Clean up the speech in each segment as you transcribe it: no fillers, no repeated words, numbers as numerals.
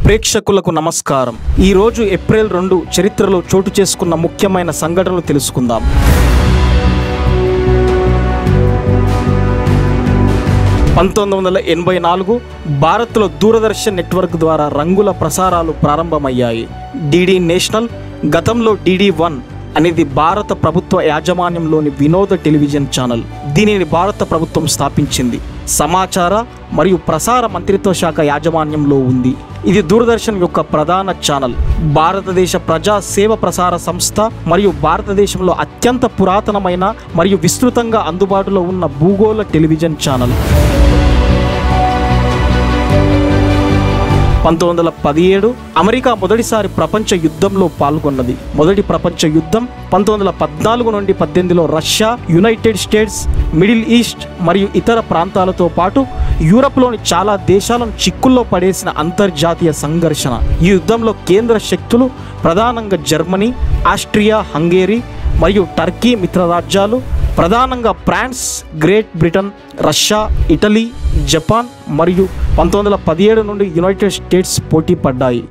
ప్రేక్షకులకు నమస్కారం. ఈ రోజు ఏప్రిల్ 2 చరిత్రలో చోటు చేసుకున్న ముఖ్యమైన సంఘటనలు తెలుసుకుందాం. 1984 భారత్లో దూరదర్శన్ నెట్వర్క్ ద్వారా రంగుల ప్రసారాలు ప్రారంభమయ్యాయి. డిడి నేషనల్, గతంలో DD1 అనేది భారత ప్రభుత్వ యాజమాన్యంలోని వినోద టెలివిజన్ ఛానల్. దీనిని భారత ప్రభుత్వం స్థాపించింది. సమాచార మరియు ప్రసార మంత్రిత్వ శాఖ యాజమాన్యంలో ఉంది. ఇది దూరదర్శన్ యొక్క ప్రధాన ఛానల్. భారతదేశ ప్రజా సేవ ప్రసార సంస్థ మరియు భారతదేశంలో అత్యంత పురాతనమైన మరియు విస్తృతంగా అందుబాటులో ఉన్న భూగోళ టెలివిజన్ ఛానల్. 1917 అమెరికా మొదటిసారి ప్రపంచ యుద్ధంలో పాల్గొన్నది. మొదటి ప్రపంచ యుద్ధం 1914 నుండి 18లో Russia, United States, Middle East మరియు ఇతర ప్రాంతాలతో పాటు యూరప్లోని చాలా దేశాలను చిక్కుల్లో పడేసిన అంతర్జాతీయ సంఘర్షణ. ఈ యుద్ధంలో కేంద్ర శక్తులు ప్రధానంగా జర్మనీ, ఆస్ట్రియా, హంగేరీ మరియు టర్కీ మిత్రరాజ్యాలు, ప్రధానంగా France, Great Britain, Russia, Italy, Japan మరియు 1917 నుండి యునైటెడ్ స్టేట్స్ పోటీ పడ్డాయి.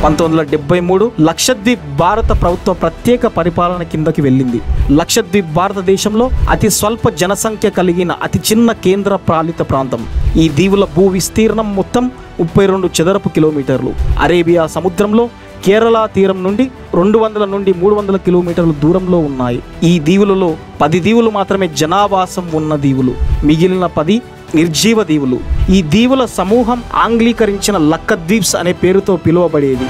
1973 లక్షద్వీప్ భారత ప్రభుత్వ ప్రత్యేక పరిపాలన కిందకి వెళ్ళింది. లక్షద్వీప్ భారతదేశంలో అతి స్వల్ప జనసంఖ్య కలిగిన అతి చిన్న కేంద్ర పాలిత ప్రాంతం. ఈ దీవుల భూ విస్తీర్ణం మొత్తం 32 చదరపు కిలోమీటర్లు. అరేబియా సముద్రంలో కేరళ తీరం నుండి 200 నుండి 300 కిలోమీటర్ల దూరంలో ఉన్నాయి. ఈ దీవులలో 10 దీవులు మాత్రమే జనావాసం ఉన్న దీవులు, మిగిలిన 10 నిర్జీవ దీవులు. ఈ దీవుల సమూహం ఆంగ్లీకరించిన లక్కద్వీప్స్ అనే పేరుతో పిలువబడేది.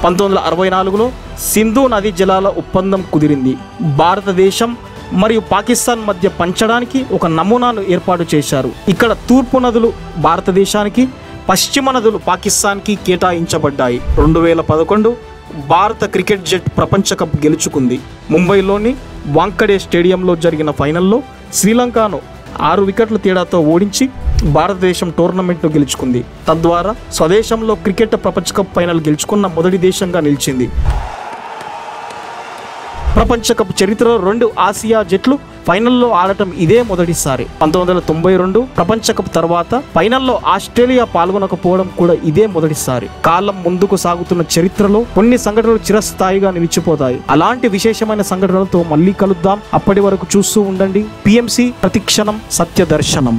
1964లో సింధు నదీ జలాల ఒప్పందం కుదిరింది. భారతదేశం మరియు పాకిస్తాన్ మధ్య పంచడానికి ఒక నమూనాను ఏర్పాటు చేశారు. ఇక్కడ తూర్పు నదులు భారతదేశానికి, పశ్చిమ నదులు పాకిస్తాన్కి కేటాయించబడ్డాయి. 2011 భారత క్రికెట్ జట్టు ప్రపంచ కప్ గెలుచుకుంది. ముంబైలోని వాంఖడే స్టేడియంలో జరిగిన ఫైనల్లో శ్రీలంకను 6 వికెట్ల తేడాతో ఓడించి భారతదేశం టోర్నమెంట్ను గెలుచుకుంది. తద్వారా స్వదేశంలో క్రికెట్ ప్రపంచ కప్ ఫైనల్ గెలుచుకున్న మొదటి దేశంగా నిలిచింది. ప్రపంచ కప్ చరిత్రలో 2 ఆసియా జట్లు ఫైనల్లో ఆడటం ఇదే మొదటిసారి. 1992 ప్రపంచ కప్ తర్వాత ఫైనల్లో ఆస్ట్రేలియా పాల్గొనకపోవడం కూడా ఇదే మొదటిసారి. కాలం ముందుకు సాగుతున్న చరిత్రలో కొన్ని సంఘటనలు చిరస్థాయిగా నిలిచిపోతాయి. అలాంటి విశేషమైన సంఘటనలతో మళ్ళీ కలుద్దాం. అప్పటి వరకు చూస్తూ ఉండండి PMC, ప్రతిక్షణం సత్య దర్శనం.